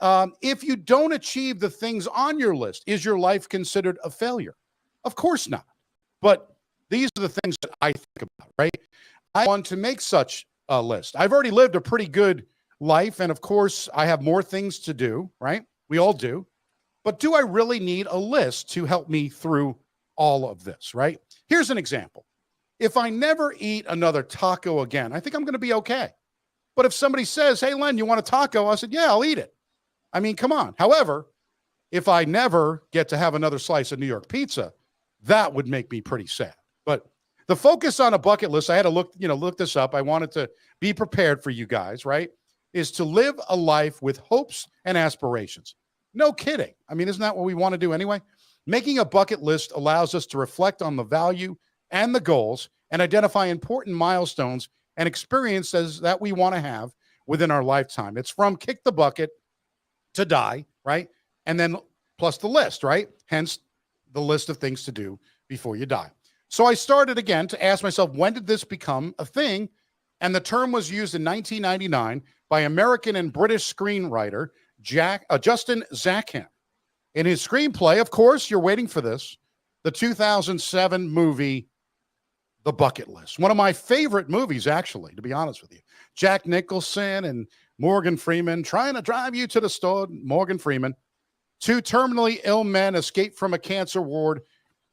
If you don't achieve the things on your list, is your life considered a failure? Of course not. But these are the things that I think about, right? I want to make such a list. I've already lived a pretty good life. And of course, I have more things to do, right? We all do. But do I really need a list to help me through all of this, right? Here's an example. If I never eat another taco again, I think I'm going to be okay. But if somebody says, hey, Len, you want a taco? I said, yeah, I'll eat it. I mean, come on. However, if I never get to have another slice of New York pizza, that would make me pretty sad. But the focus on a bucket list, I had to look this up. I wanted to be prepared for you guys, right? Is to live a life with hopes and aspirations. No kidding. I mean, isn't that what we want to do anyway? Making a bucket list allows us to reflect on the value and the goals and identify important milestones and experiences that we want to have within our lifetime. It's from kick the bucket to die, right? And then plus the list, right? Hence the list of things to do before you die. So I started again to ask myself, when did this become a thing? And the term was used in 1999 by American and British screenwriter Justin Zackham. In his screenplay, of course, you're waiting for this, the 2007 movie, The Bucket List. One of my favorite movies, actually, to be honest with you. Jack Nicholson and Morgan Freeman trying to drive you to the store. Morgan Freeman. Two terminally ill men escape from a cancer ward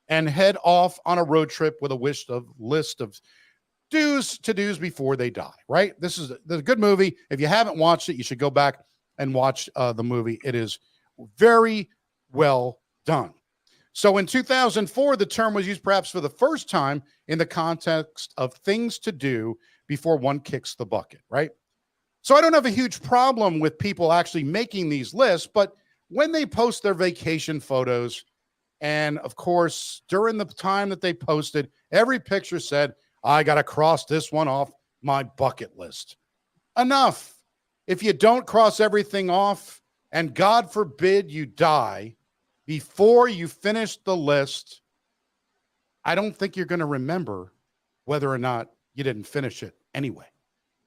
and head off on a road trip with a list of to-dos before they die, right? This is a good movie. If you haven't watched it, you should go back and watch the movie. It is very well done. So in 2004, the term was used perhaps for the first time in the context of things to do before one kicks the bucket, right? So I don't have a huge problem with people actually making these lists, but when they post their vacation photos, and of course, during the time that they posted, every picture said, I got to cross this one off my bucket list. Enough. If you don't cross everything off, and God forbid you die before you finish the list, I don't think you're going to remember whether or not you didn't finish it anyway,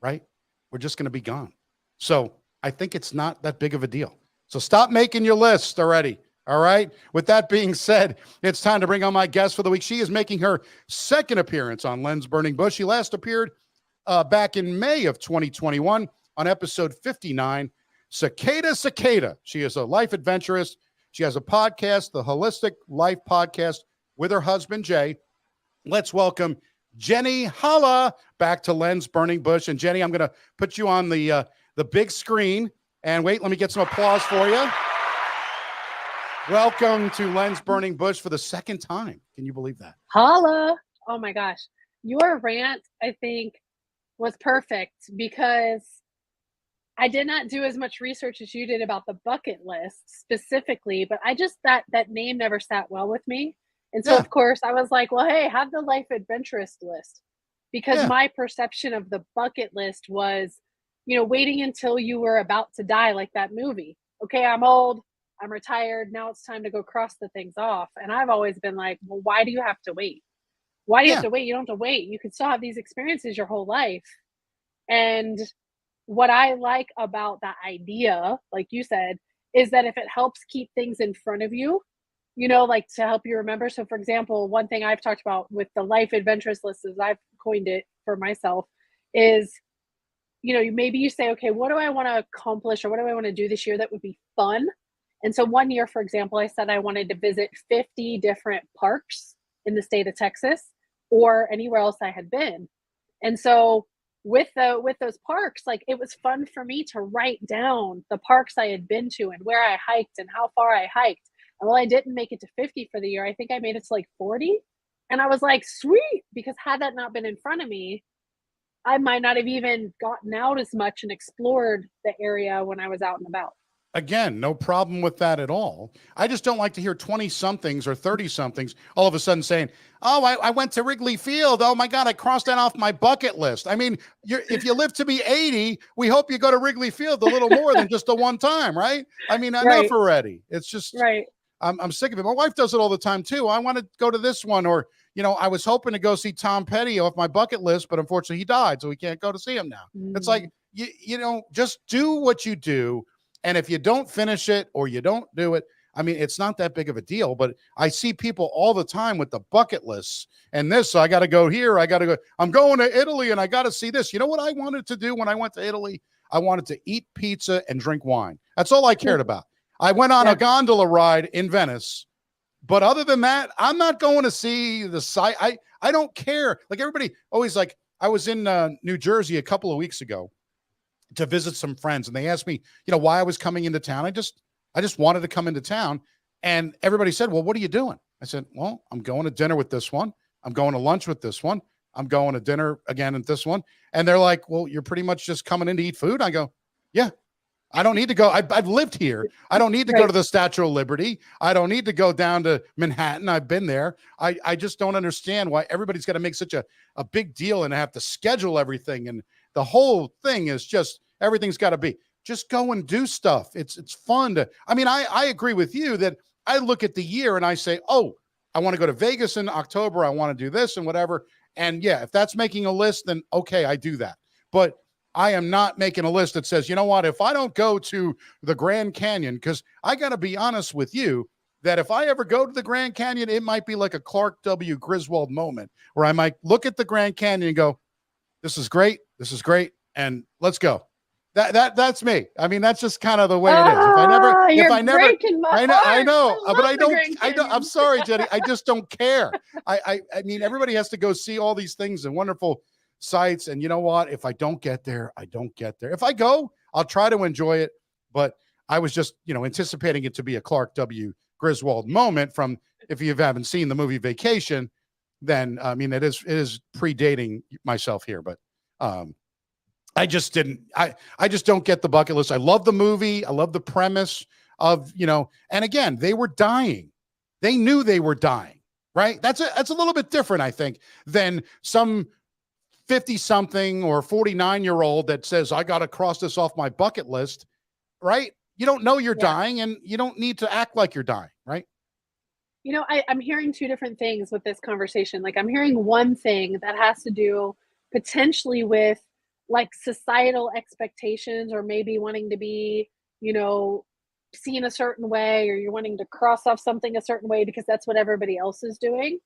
right? We're just going to be gone. So I think it's not that big of a deal. So stop making your list already. All right. With that being said, it's time to bring on my guest for the week. She is making her second appearance on Len's Burning Bush. She last appeared back in May of 2021 on episode 59, Cicada. She is a life adventurous. She has a podcast, the Holistic Life Podcast, with her husband, Jay. Let's welcome Jeni Holla back to Len's Burning Bush. And Jeni, I'm going to put you on the big screen. And wait, let me get some applause for you. Welcome to Len's Burning Bush for the second time. Can you believe that? Holla. Oh my gosh. Your rant, I think, was perfect because I did not do as much research as you did about the bucket list specifically, but I just, that name never sat well with me. And so, of course, I was like, well, hey, have the life adventurous list, because my perception of the bucket list was, waiting until you were about to die, like that movie. Okay, I'm old. I'm retired. Now it's time to go cross the things off. And I've always been like, well, why do you have to wait? Why do you have to wait? You don't have to wait. You can still have these experiences your whole life. And what I like about that idea, like you said, is that if it helps keep things in front of you, like to help you remember. So for example, one thing I've talked about with the life adventurous list, as I've coined it for myself, is, maybe you say, okay, what do I want to accomplish, or what do I want to do this year that would be fun? And so one year, for example, I said I wanted to visit 50 different parks in the state of Texas or anywhere else I had been. And so with those parks, like, it was fun for me to write down the parks I had been to and where I hiked and how far I hiked. And while I didn't make it to 50 for the year, I think I made it to like 40. And I was like, sweet, because had that not been in front of me, I might not have even gotten out as much and explored the area when I was out and about. Again, no problem with that at all. I just don't like to hear 20-somethings or 30-somethings all of a sudden saying, oh, I went to Wrigley Field. Oh, my God, I crossed that off my bucket list. I mean, if you live to be 80, we hope you go to Wrigley Field a little more than just the one time, right? I mean, enough already. It's just, I'm sick of it. My wife does it all the time, too. I want to go to this one, or, I was hoping to go see Tom Petty off my bucket list, but unfortunately he died, so we can't go to see him now. It's like, just do what you do And if you don't finish it or you don't do it, I mean, it's not that big of a deal, but I see people all the time with the bucket lists and this, I got to go here. I got to go. I'm going to Italy and I got to see this. You know what I wanted to do when I went to Italy? I wanted to eat pizza and drink wine. That's all I cared about. I went on a gondola ride in Venice, but other than that, I'm not going to see the site. I don't care. Like everybody always like, I was in New Jersey a couple of weeks ago to visit some friends, and they asked me, why I was coming into town. I just wanted to come into town. And everybody said, well, what are you doing? I said, well, I'm going to dinner with this one. I'm going to lunch with this one. I'm going to dinner again at this one. And they're like, well, you're pretty much just coming in to eat food. I go, yeah, I don't need to go. I've lived here. I don't need to go to the Statue of Liberty. I don't need to go down to Manhattan. I've been there. I just don't understand why everybody's got to make such a big deal and have to schedule everything. And the whole thing is just, everything's got to be, just go and do stuff. It's fun I agree with you that I look at the year and I say, oh, I want to go to Vegas in October. I want to do this and whatever. And yeah, if that's making a list, then okay, I do that. But I am not making a list that says, you know what, if I don't go to the Grand Canyon, because I got to be honest with you, that if I ever go to the Grand Canyon, it might be like a Clark W. Griswold moment where I might look at the Grand Canyon and go, this is great, and let's go. That's me. I mean, that's just kind of the way it is. I know, but I'm sorry, Jenny. I just don't care. I mean, everybody has to go see all these things and wonderful sites. And you know what? If I don't get there, I don't get there. If I go, I'll try to enjoy it. But I was just, anticipating it to be a Clark W. Griswold moment from, if you haven't seen the movie Vacation, then, I mean, it is predating myself here, but, I just don't get the bucket list. I love the movie. I love the premise of, and again, they were dying. They knew they were dying, right? That's a little bit different, I think, than some 50-something or 49-year-old that says, I got to cross this off my bucket list, right? You don't know you're dying, and you don't need to act like you're dying, right? I'm hearing two different things with this conversation. Like, I'm hearing one thing that has to do potentially with like societal expectations, or maybe wanting to be, seen a certain way, or you're wanting to cross off something a certain way because that's what everybody else is doing.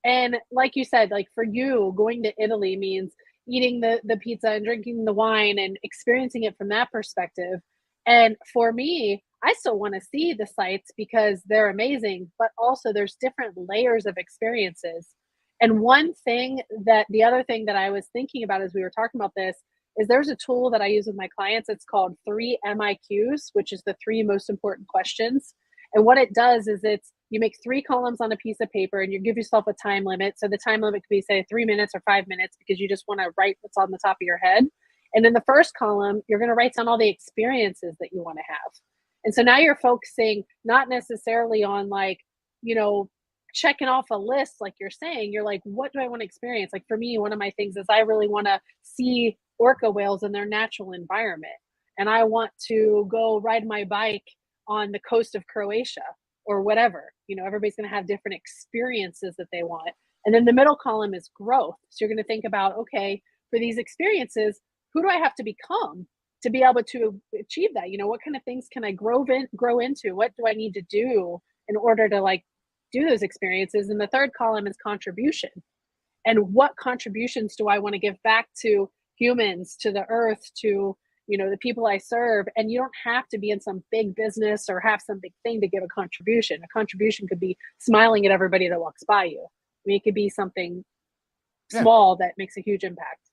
And like you said, like for you, going to Italy means eating the pizza and drinking the wine and experiencing it from that perspective. And for me, I still want to see the sites because they're amazing, but also there's different layers of experiences. And the other thing that I was thinking about as we were talking about this is there's a tool that I use with my clients. It's called 3 MIQs, which is the 3 most important questions. And what it does is you make 3 columns on a piece of paper and you give yourself a time limit. So the time limit could be, say, 3 minutes or 5 minutes, because you just want to write what's on the top of your head. And in the first column, you're going to write down all the experiences that you want to have. And so now you're focusing not necessarily on checking off a list, like you're saying. You're like, what do I want to experience? Like for me, one of my things is I really want to see orca whales in their natural environment. And I want to go ride my bike on the coast of Croatia or whatever. Everybody's going to have different experiences that they want. And then the middle column is growth. So you're going to think about, okay, for these experiences, who do I have to become to be able to achieve that? What kind of things can I grow into? What do I need to do in order to do those experiences? And the third column is contribution. And what contributions do I want to give back to humans, to the earth, to the people I serve? And you don't have to be in some big business or have some big thing to give a contribution. A contribution could be smiling at everybody that walks by you. I mean, it could be something small that makes a huge impact.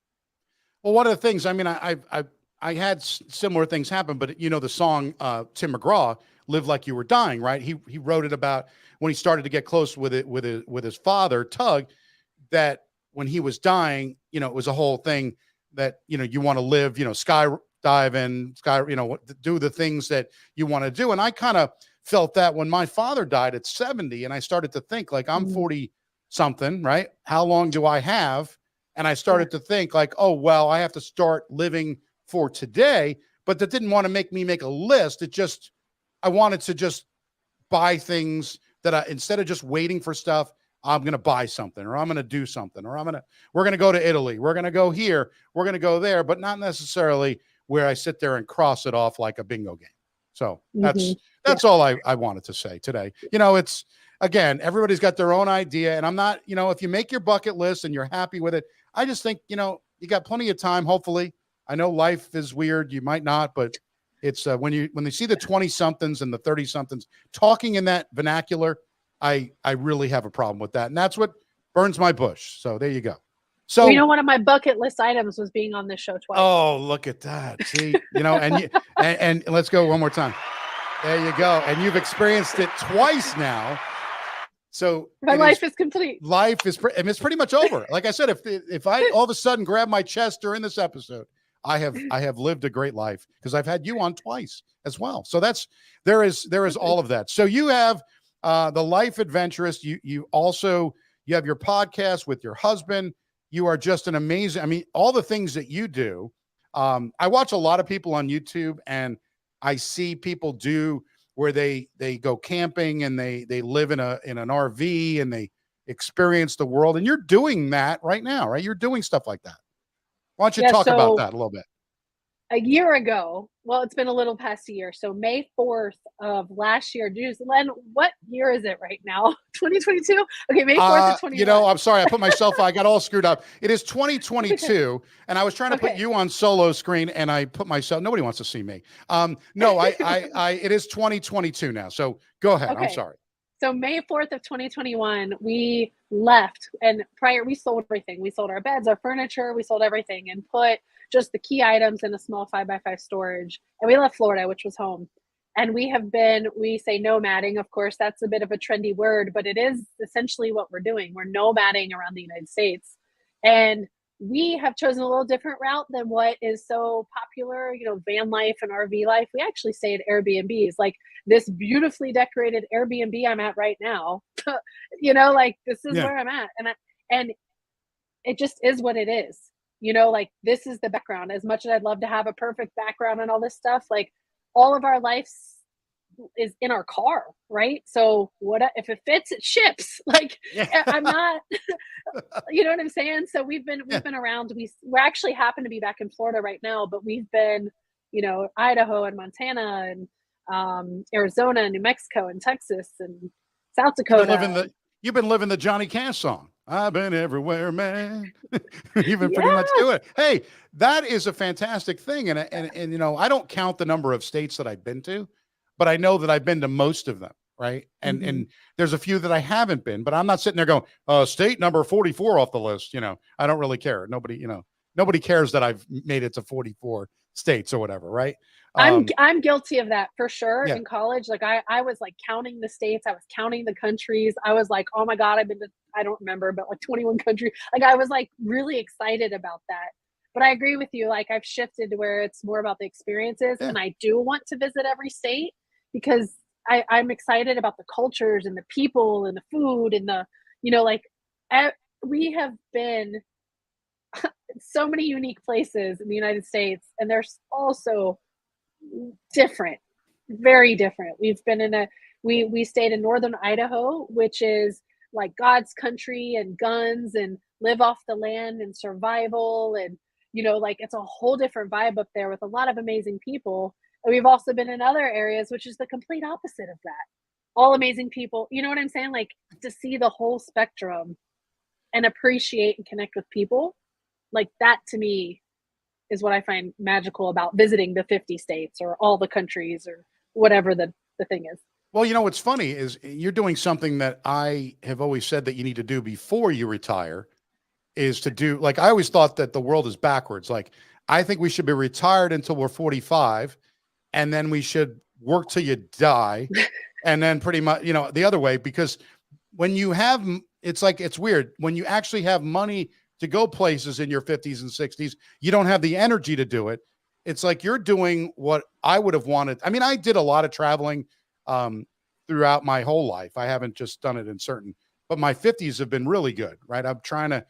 Well, one of the things, I mean, I had similar things happen, but the song Tim McGraw, "Live Like You Were Dying," right? He wrote it about when he started to get close with his father, Tug, that when he was dying, it was a whole thing that, you want to live, skydive and do the things that you want to do. And I kind of felt that when my father died at 70, and I started to think like, I'm 40 something, right? How long do I have? And I started to think like, oh, well, I have to start living for today, but that didn't want to make me make a list. I wanted to just buy things that instead of just waiting for stuff, I'm going to buy something, or I'm going to do something, or we're going to go to Italy. We're going to go here. We're going to go there, but not necessarily where I sit there and cross it off like a bingo game. So Yeah. that's all I wanted to say today. It's, again, everybody's got their own idea, and I'm not, if you make your bucket list and you're happy with it, I just think, you got plenty of time. Hopefully, I know life is weird. You might not, but it's when they see the 20 somethings and the 30 somethings talking in that vernacular, I really have a problem with that. And that's what burns my bush. So there you go. So, one of my bucket list items was being on this show twice. Oh, look at that. See, and let's go one more time. There you go. And you've experienced it twice now. So my life is complete. Life is, and it's pretty much over. Like I said, if I all of a sudden grab my chest during this episode, I have lived a great life because I've had you on twice as well. So there is all of that. So you have the Life Adventurous. You also, you have your podcast with your husband. You are just an amazing, I mean, all the things that you do. I watch a lot of people on YouTube, and I see people do where they go camping and they live in an RV and they experience the world. And you're doing that right now, right? You're doing stuff like that. Why don't you talk about that a little bit? A year ago, well, it's been a little past a year. So May 4th of last year, Len, what year is it right now? 2022? Okay, May 4th of 2021. I'm sorry, I got all screwed up. It is 2022, and I was trying to put you on solo screen, and I put myself, nobody wants to see me. No, it is 2022 now. So go ahead. Okay. I'm sorry. So May 4th of 2021, we left, and we sold everything. We sold our beds, our furniture, we sold everything, and put just the key items in a small 5x5 storage. And we left Florida, which was home. And we say nomading. Of course, that's a bit of a trendy word, but it is essentially what we're doing. We're nomading around the United States. And we have chosen a little different route than what is so popular, van life and RV life. We actually stay at Airbnbs, like this beautifully decorated Airbnb I'm at right now. This is where I'm at. And it just is what it is. This is the background. As much as I'd love to have a perfect background and all this stuff, like all of our life is in our car, right? So what if it fits, it ships. I'm not, you know what I'm saying? So we've been around. We actually happen to be back in Florida right now, but we've been, Idaho and Montana and Arizona and New Mexico and Texas and South Dakota. You've been living the Johnny Cash song. I've been everywhere, man. You've been pretty much doing it. Hey, that is a fantastic thing. And I don't count the number of states that I've been to, but I know that I've been to most of them. Right. And there's a few that I haven't been, but I'm not sitting there going, state number 44 off the list. I don't really care. Nobody cares that I've made it to 44 states or whatever. Right. I'm guilty of that for sure. In college, I was counting the states, I was counting the countries. I was like, oh my God, I've been to, I don't remember, but 21 countries. I was really excited about that. But I agree with you. I've shifted to where it's more about the experiences, and I do want to visit every state because I'm excited about the cultures and the people and the food and we have been so many unique places in the United States, and they're also different, very different. We've been we stayed in northern Idaho, which is like God's country and guns and live off the land and survival, and it's a whole different vibe up there with a lot of amazing people. And we've also been in other areas, which is the complete opposite of that. All amazing people, you know what I'm saying? To see the whole spectrum and appreciate and connect with people, that to me is what I find magical about visiting the 50 states or all the countries or whatever the thing is. Well, what's funny is you're doing something that I have always said that you need to do before you retire, is to do, I always thought that the world is backwards. I think we should be retired until we're 45, and then we should work till you die. And then pretty much, the other way, because when you have, it's weird. When you actually have money to go places in your 50s and 60s, you don't have the energy to do it. It's like you're doing what I would have wanted. I mean, I did a lot of traveling throughout my whole life. I haven't just done it in certain, but my 50s have been really good, right? I'm trying to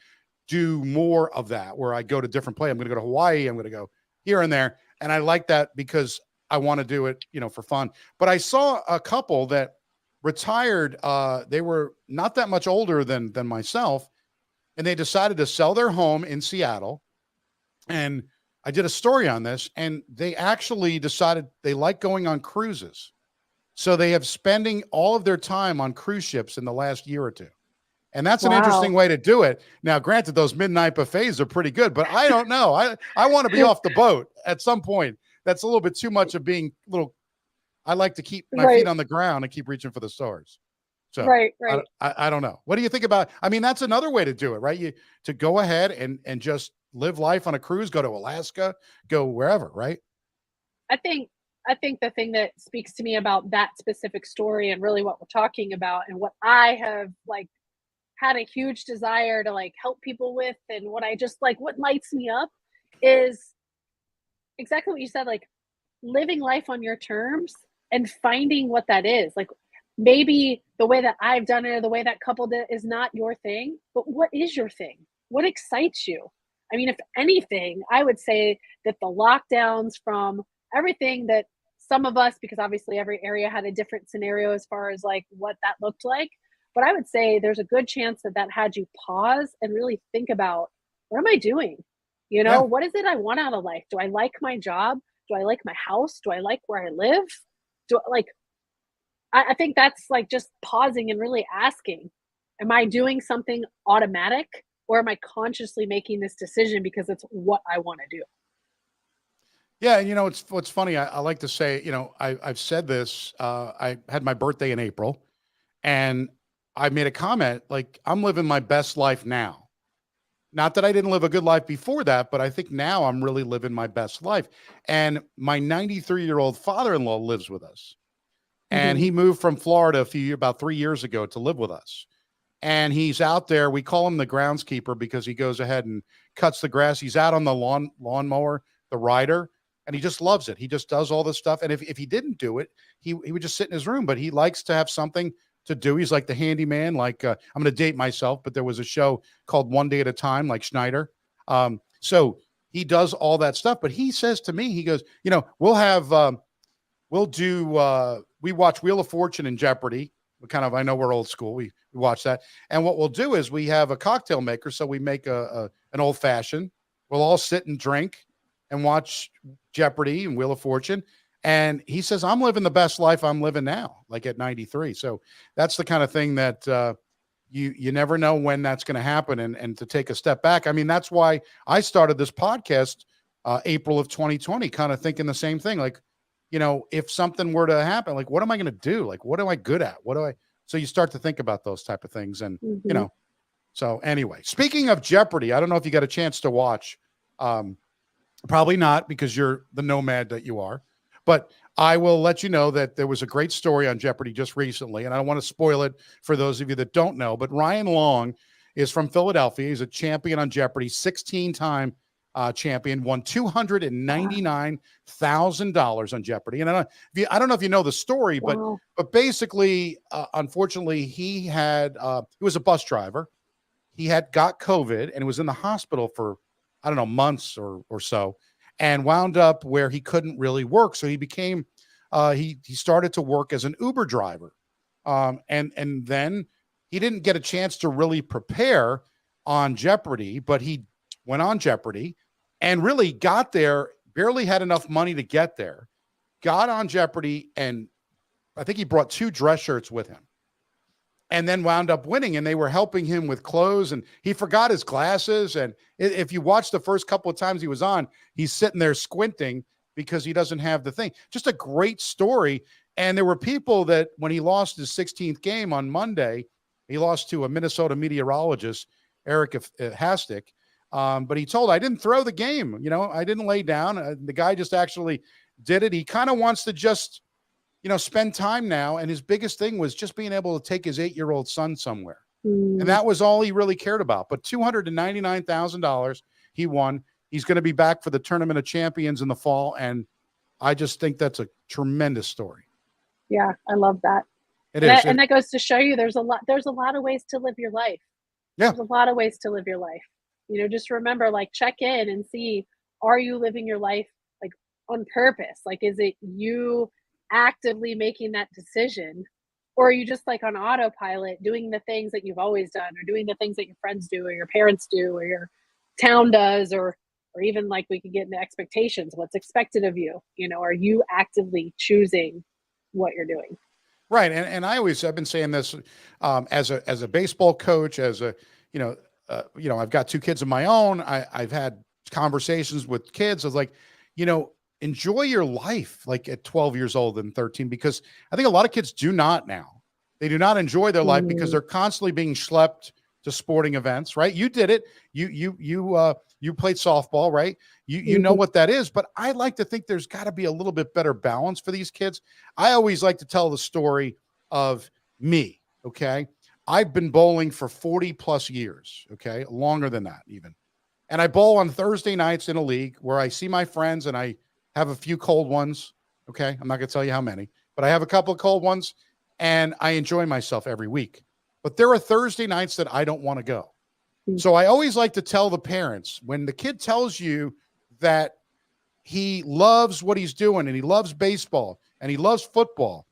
do more of that where I go to different places. I'm going to go to Hawaii. I'm going to go here and there. And I like that because I want to do it, for fun. But I saw a couple that retired. They were not that much older than myself. And they decided to sell their home in Seattle and I did a story on this, and they actually decided they like going on cruises. So they have spending all of their time on cruise ships in the last year or two. And that's an interesting Wow. way to do it. Now, granted, those midnight buffets are pretty good, but I don't know. I want to be off the boat at some point. That's a little bit too much of being little. I like to keep my feet Right. on the ground and keep reaching for the stars. So Right. Right. I don't know. What do you think about? I mean, that's another way to do it, right? You to go ahead and just live life on a cruise, go to Alaska, go wherever, right? I think I think the thing that speaks to me about that specific story and really what we're talking about and what I have like had a huge desire to like help people with and what I just like what lights me up is exactly what you said, like living life on your terms and finding what that is. Like maybe the way that I've done it or the way that couple did is not your thing, but what is your thing? What excites you? I mean, if anything, I would say that the lockdowns from everything that some of us, because obviously every area had a different scenario as far as like what that looked like. But I would say there's a good chance that that had you pause and really think about what am I doing? You know, Yeah. what is it I want out of life? Do I like my job? Do I like my house? Do I like where I live? Do like I think that's like just pausing and really asking, am I doing something automatic or am I consciously making this decision because it's what I want to do? Yeah, and it's what's funny. I like to say, I've said this. I had my birthday in April, and I made a comment like I'm living my best life now. Not that I didn't live a good life before that, but I think now I'm really living my best life. And my 93-year-old father-in-law lives with us, and Mhm. he moved from Florida about 3 years ago to live with us. And he's out there. We call him the groundskeeper because he goes ahead and cuts the grass. He's out on the lawnmower, the rider, and he just loves it. He just does all this stuff. And if he didn't do it, he would just sit in his room. But he likes to have something to do. He's like the handyman. Like I'm going to date myself, but there was a show called One Day at a Time, like Schneider. So he does all that stuff. But he says to me, he goes, we'll do. We watch Wheel of Fortune and Jeopardy. I know we're old school. We watch that. And what we'll do is we have a cocktail maker. So we make an old fashioned. We'll all sit and drink and watch Jeopardy and Wheel of Fortune. And he says, I'm living the best life I'm living now, like at 93. So that's the kind of thing that you never know when that's going to happen. And to take a step back. I mean, that's why I started this podcast April of 2020, kind of thinking the same thing. Like, if something were to happen, like, what am I going to do? Like, what am I good at? So you start to think about those type of things. And, Mhm. so anyway, speaking of Jeopardy, I don't know if you got a chance to watch, probably not because you're the nomad that you are, but I will let you know that there was a great story on Jeopardy just recently. And I don't want to spoil it for those of you that don't know, but Ryan Long is from Philadelphia. He's a champion on Jeopardy, 16-time champion, won $299,000 on Jeopardy. And I don't know if you know the story, but Wow. basically, unfortunately, he was a bus driver. He had got COVID and was in the hospital for I don't know months or so, and wound up where he couldn't really work. So he became he started to work as an Uber driver, and then he didn't get a chance to really prepare on Jeopardy, but he went on Jeopardy and really got there, barely had enough money to get there, got on Jeopardy, and I think he brought 2 dress shirts with him and then wound up winning. And they were helping him with clothes, and he forgot his glasses. And if you watch the first couple of times he was on, he's sitting there squinting because he doesn't have the thing. Just a great story. And there were people that when he lost his 16th game on Monday, he lost to a Minnesota meteorologist, Eric Hastic. But he told, I didn't throw the game. I didn't lay down. The guy just actually did it. He kind of wants to just, spend time now. And his biggest thing was just being able to take his 8-year-old son somewhere. And Mm. that was all he really cared about. But $299,000 he won. He's going to be back for the Tournament of Champions in the fall. And I just think that's a tremendous story. Yeah, I love that. It is. And that goes to show you there's a lot of ways to live your life. Yeah. There's a lot of ways to live your life. Just remember, like, check in and see, are you living your life like on purpose? Like, is it you actively making that decision? Or are you just like on autopilot doing the things that you've always done or doing the things that your friends do or your parents do or your town does or or even like we could get into expectations, what's expected of you, are you actively choosing what you're doing? Right. And I've been saying this, as a baseball coach, as a, I've got two kids of my own. I've had conversations with kids. I was like, enjoy your life, like at 12 years old and 13, because I think a lot of kids do not now. They do not enjoy their life because they're constantly being schlepped to sporting events, right? You did it. You played softball, right? You know what that is, but I like to think there's got to be a little bit better balance for these kids. I always like to tell the story of me, okay? I've been bowling for 40 plus years, okay? Longer than that even. And I bowl on Thursday nights in a league where I see my friends and I have a few cold ones, okay? I'm not going to tell you how many, but I have a couple of cold ones and I enjoy myself every week. But there are Thursday nights that I don't want to go. So I always like to tell the parents, when the kid tells you that he loves what he's doing and he loves baseball and he loves football,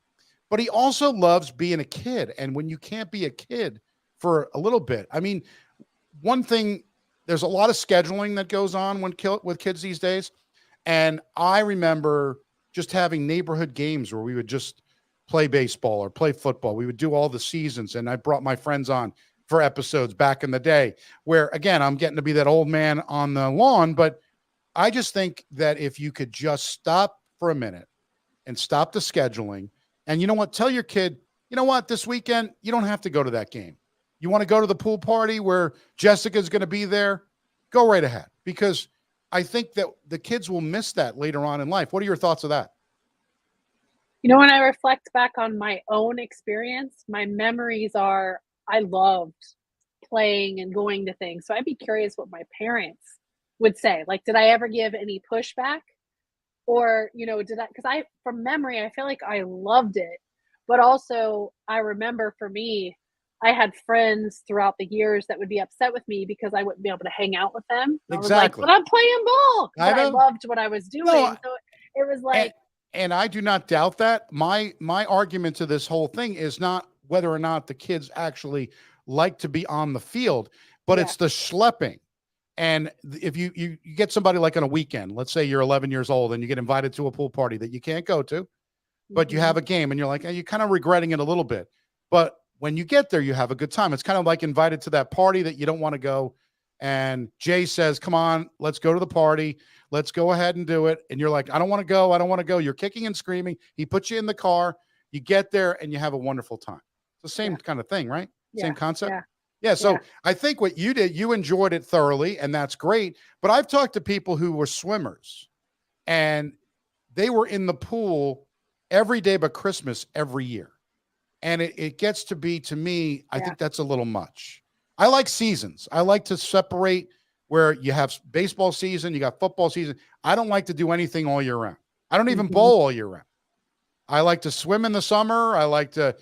but he also loves being a kid. And when you can't be a kid for a little bit, I mean, one thing, there's a lot of scheduling that goes on with kids these days. And I remember just having neighborhood games where we would just play baseball or play football. We would do all the seasons. And I brought my friends on for episodes back in the day where, again, I'm getting to be that old man on the lawn. But I just think that if you could just stop for a minute and stop the scheduling, and you know what, tell your kid, you know what, this weekend, you don't have to go to that game. You want to go to the pool party where Jessica's going to be there? Go right ahead, because I think that the kids will miss that later on in life. What are your thoughts of that? When I reflect back on my own experience, my memories are I loved playing and going to things. So I'd be curious what my parents would say. Like, did I ever give any pushback? Or, did I, because from memory, I feel like I loved it. But also, I remember for me, I had friends throughout the years that would be upset with me because I wouldn't be able to hang out with them. I was like, Exactly. but I'm playing ball. I But I know. loved what I was doing. No, So it was like, and I do not doubt that. My argument to this whole thing is not whether or not the kids actually like to be on the field, but yeah. it's the schlepping. And if you get somebody like on a weekend, let's say you're 11 years old and you get invited to a pool party that you can't go to, but you have a game and you're like, you're kind of regretting it a little bit. But when you get there, you have a good time. It's kind of like invited to that party that you don't want to go. And Jay says, come on, let's go to the party. Let's go ahead and do it. And you're like, I don't want to go. I don't want to go. You're kicking and screaming. He puts you in the car. You get there and you have a wonderful time. It's the same kind of thing, right? Same concept. Yeah. So I think what you did, you enjoyed it thoroughly, and that's great. But I've talked to people who were swimmers and they were in the pool every day but Christmas every year. And it gets to be, to me, I think that's a little much. I like seasons. I like to separate where you have baseball season, you got football season. I don't like to do anything all year round. I don't even bowl all year round. I like to swim in the summer. I like to,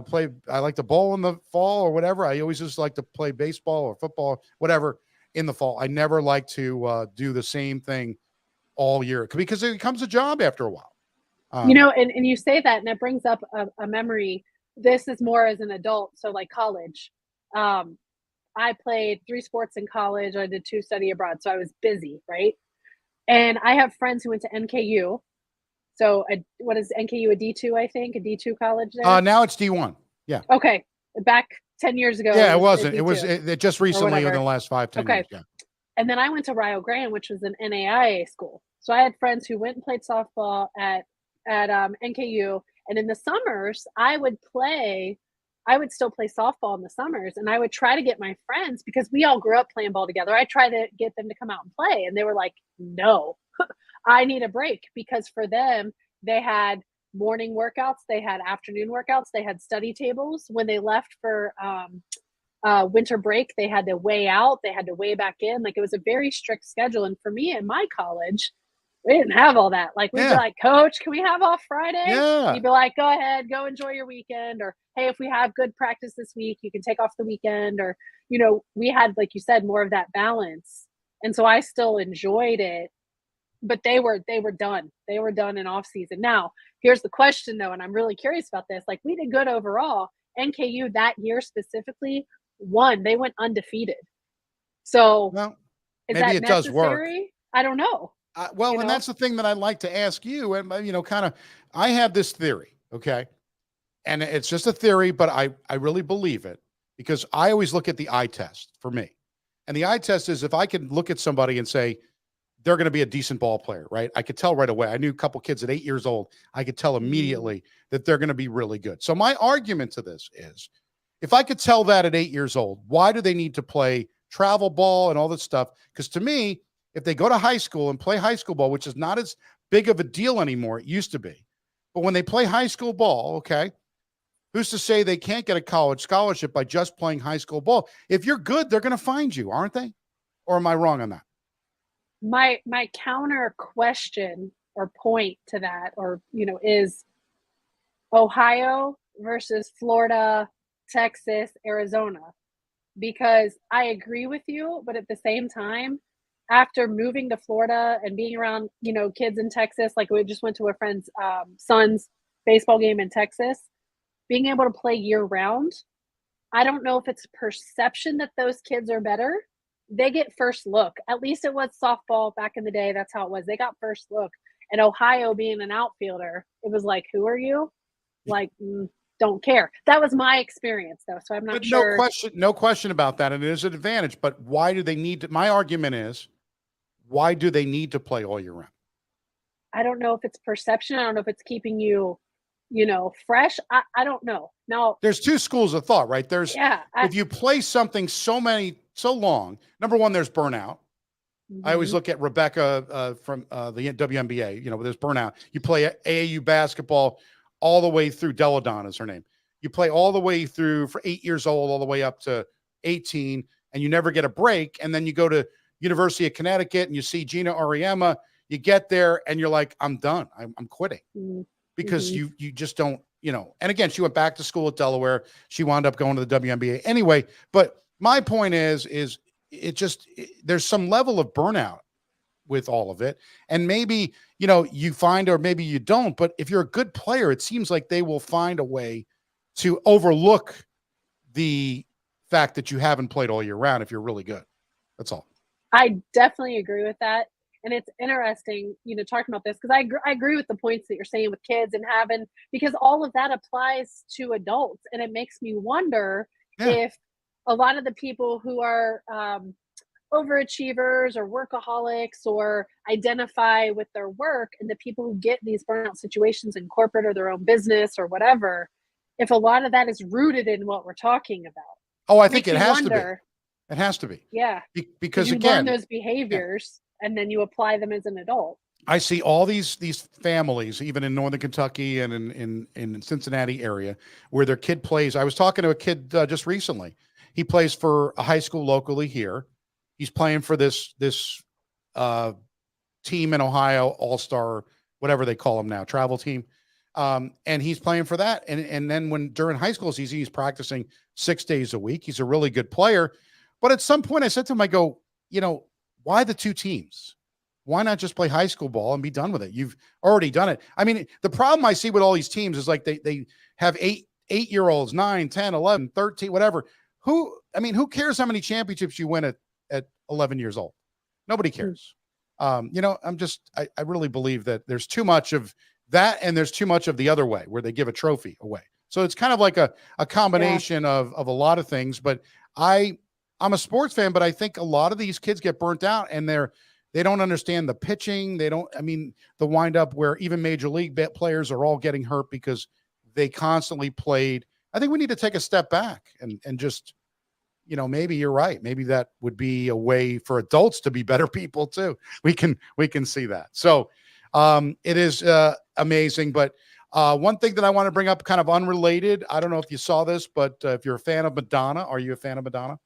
play. I like to bowl in the fall or whatever. I always just like to play baseball or football, whatever, in the fall. I never like to do the same thing all year because it becomes a job after a while. And you say that, and it brings up a memory. This is more as an adult, so like college. I played 3 sports in college. I did 2 study abroad, so I was busy, right? And I have friends who went to NKU. So, what is NKU, a D2, I think, a D2 college there? Now it's D1. Yeah. Okay. Back 10 years ago. Yeah, it wasn't. It just recently in the last 5-10 years. Yeah. And then I went to Rio Grande, which was an NAIA school. So I had friends who went and played softball at NKU. And in the summers, I would still play softball in the summers, and I would try to get my friends, because we all grew up playing ball together. I tried to get them to come out and play, and they were like, no, I need a break, because for them, they had morning workouts, they had afternoon workouts, they had study tables. When they left for winter break, they had to weigh out, they had to weigh back in. Like, it was a very strict schedule. And for me in my college, we didn't have all that. Like, we'd be like, Coach, can we have off Friday? Yeah. And you'd be like, go ahead, go enjoy your weekend. Or, hey, if we have good practice this week, you can take off the weekend. Or, we had, like you said, more of that balance. And so I still enjoyed it, but they were done. They were done in off season. Now, here's the question though, and I'm really curious about this. Like, we did good overall. NKU that year specifically won. They went undefeated. So Is Maybe that it does work. necessary? I don't know. Well, You and know, that's the thing that I'd like to ask you. And, kind of, I have this theory, okay? And it's just a theory, but I really believe it because I always look at the eye test for me. And the eye test is if I can look at somebody and say, they're going to be a decent ball player, right? I could tell right away. I knew a couple kids at 8 years old. I could tell immediately that they're going to be really good. So my argument to this is if I could tell that at 8 years old, why do they need to play travel ball and all this stuff? Because to me, if they go to high school and play high school ball, which is not as big of a deal anymore, it used to be. But when they play high school ball, okay, who's to say they can't get a college scholarship by just playing high school ball? If you're good, they're going to find you, aren't they? Or am I wrong on that? my counter question or point to that, or is Ohio versus Florida, Texas, Arizona. Because I agree with you, but at the same time, after moving to Florida and being around, kids in Texas, like we just went to a friend's son's baseball game in Texas, being able to play year round, I don't know if it's perception that those kids are better. They get first look. At least it was softball back in the day. That's how it was. They got first look. And Ohio being an outfielder, it was like, who are you? Like, don't care. That was my experience, though. So I'm not But sure. no question about that. And it is an advantage. But why do they need to? My argument is, why do they need to play all year round? I don't know if it's perception. I don't know if it's keeping you, fresh. I don't know. Now, There's two schools of thought, right? There's yeah. if you play something so long, number one, there's burnout. I always look at Rebecca from the WNBA. There's burnout. You play AAU basketball all the way through. Deladon is her name. You play all the way through for 8 years old, all the way up to 18, and you never get a break. And then you go to University of Connecticut and you see Gina Auriemma. You get there and you're like, I'm done. I'm quitting because you just don't. And again, she went back to school at Delaware. She wound up going to the WNBA anyway. But my point is there's some level of burnout with all of it. And maybe, you find, or maybe you don't, but if you're a good player, it seems like they will find a way to overlook the fact that you haven't played all year round if you're really good. That's all. I definitely agree with that. And it's interesting, talking about this because I agree with the points that you're saying with kids and because all of that applies to adults. And it makes me wonder if a lot of the people who are overachievers or workaholics or identify with their work and the people who get these burnout situations in corporate or their own business or whatever, if a lot of that is rooted in what we're talking about. Oh, I think it has to be. It has to be. Yeah. Because you again, learn those behaviors and then you apply them as an adult. I see all these families, even in Northern Kentucky and in Cincinnati area, where their kid plays. I was talking to a kid just recently. He plays for a high school locally here. He's playing for this team in Ohio, All-Star, whatever they call them now, travel team. And he's playing for that. And then during high school season, he's practicing 6 days a week. He's a really good player. But at some point I said to him, I go, why the two teams? Why not just play high school ball and be done with it? You've already done it. I mean, the problem I see with all these teams is like they have 8-year-olds, 9, 10, 11, 13, whatever. Who cares how many championships you win at 11 years old? Nobody cares. I really believe that there's too much of that and there's too much of the other way where they give a trophy away. So it's kind of like a combination of a lot of things. But I'm a sports fan, but I think a lot of these kids get burnt out and they don't understand the pitching. The wind up where even major league players are all getting hurt because they constantly played. I think we need to take a step back and just, maybe you're right. Maybe that would be a way for adults to be better people too. We can see that. So it is amazing. But one thing that I want to bring up, kind of unrelated. I don't know if you saw this, but if you're a fan of Madonna, are you a fan of Madonna?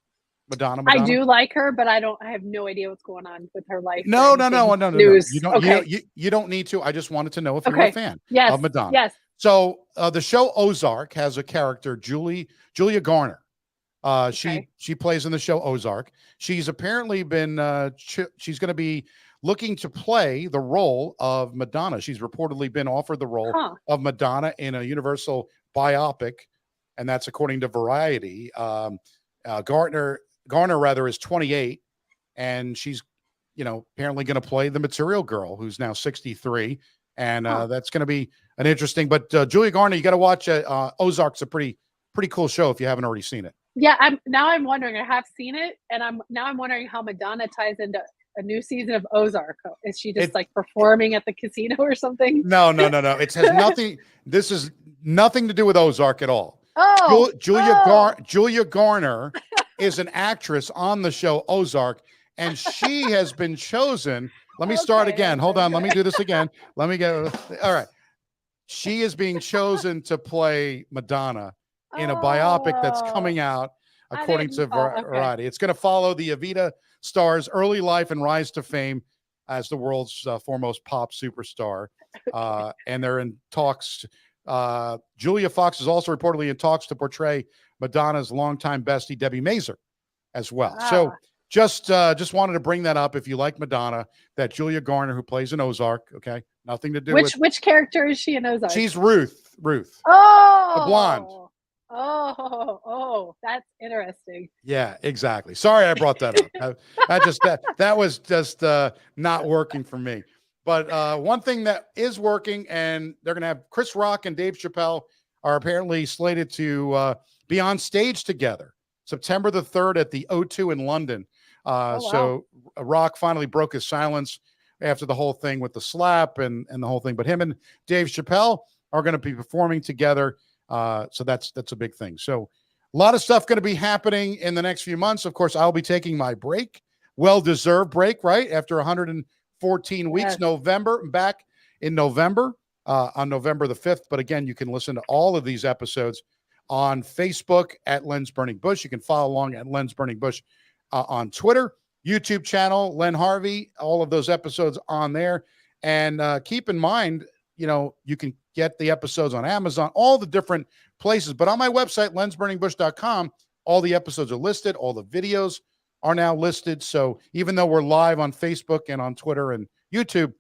Madonna. I do like her, but I have no idea what's going on with her life. No. News. You don't. Okay. You don't need to. I just wanted to know if you're a fan of Madonna. Yes. So the show Ozark has a character, Julia Garner. She plays in the show Ozark. She's apparently been. She's going to be looking to play the role of Madonna. She's reportedly been offered the role of Madonna in a Universal biopic, and that's according to Variety. Garner is 28, and she's apparently going to play the Material Girl, who's now 63. And Huh. that's going to be an interesting, but Julia Garner, you got to watch Ozark's a pretty cool show if you haven't already seen it. Yeah, I'm wondering. I have seen it, and I'm wondering how Madonna ties into a new season of Ozark. Is she just It, like performing at the casino or something? no. It has nothing. This is nothing to do with Ozark at all. Oh, Julia Garner is an actress on the show Ozark, and she has been chosen. Let me start again. Hold on. Let me do this again. Let me go. All right. She is being chosen to play Madonna in a biopic that's coming out, according to Variety. It's going to follow the Evita star's early life and rise to fame as the world's foremost pop superstar. And they're in talks. Julia Fox is also reportedly in talks to portray Madonna's longtime bestie, Debbie Mazur, as well. So just wanted to bring that up. If you like Madonna, that Julia Garner, who plays in Ozark, okay, nothing to do with which character is she in Ozark? She's Ruth. Oh, the blonde. Oh, that's interesting. Yeah, exactly. Sorry, I brought that up. that was just not working for me. But one thing that is working, and they're going to have Chris Rock and Dave Chappelle are apparently slated to be on stage together September the 3rd at the O2 in London. So Rock finally broke his silence after the whole thing with the slap and the whole thing. But him and Dave Chappelle are going to be performing together. So that's a big thing. So a lot of stuff going to be happening in the next few months. Of course, I'll be taking my break, well-deserved break, right? After 114 weeks, back in November, on November the 5th. But again, you can listen to all of these episodes on Facebook at Len's Burning Bush. You can follow along at Len's Burning Bush on Twitter, YouTube channel, Len Harvey, all of those episodes on there. And keep in mind, you can get the episodes on Amazon, all the different places. But on my website, lensburningbush.com, all the episodes are listed. All the videos are now listed. So even though we're live on Facebook and on Twitter and YouTube,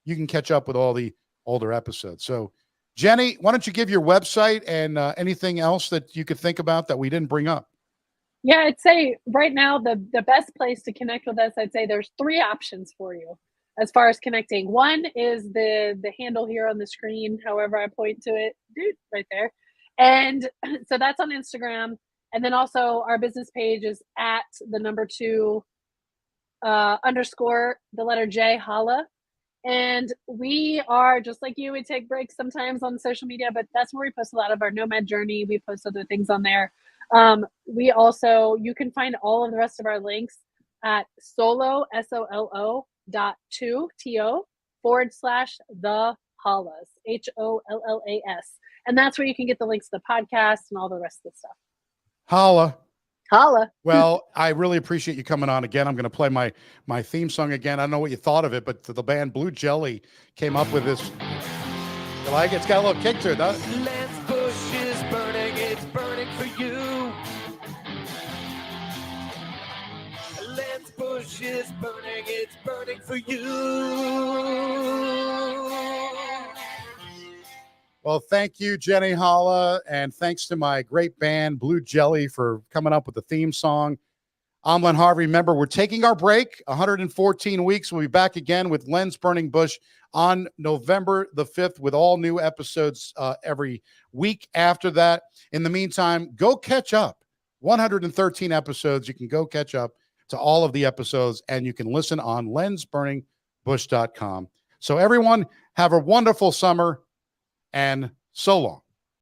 you can catch up with all the older episodes. So, Jeni, why don't you give your website and anything else that you could think about that we didn't bring up? Yeah, I'd say right now the best place to connect with us, I'd say there's 3 options for you as far as connecting. One is the handle here on the screen, however I point to it, right there. And so that's on Instagram. And then also our business page is at the number 2 underscore the letter J Holla. And we are just like you. We take breaks sometimes on social media, but that's where we post a lot of our nomad journey. We post other things on there. You can find all of the rest of our links at solo.to /the Hollas, HOLLAS. And that's where you can get the links to the podcast and all the rest of the stuff. Holla. Well, I really appreciate you coming on again. I'm going to play my theme song again. I don't know what you thought of it, but the band Blue Jelly came up with this. You like it? It's got a little kick to it, doesn't it? Lens bush is burning, it's burning for you. Lens bush is burning, it's burning for you. Well, thank you, Jeni Holla, and thanks to my great band, Blue Jelly, for coming up with the theme song. I'm Len Harvey. Remember, we're taking our break, 114 weeks. We'll be back again with Len's Burning Bush on November the 5th with all new episodes every week after that. In the meantime, go catch up. 113 episodes. You can go catch up to all of the episodes, and you can listen on lensburningbush.com. So everyone, have a wonderful summer. And so long.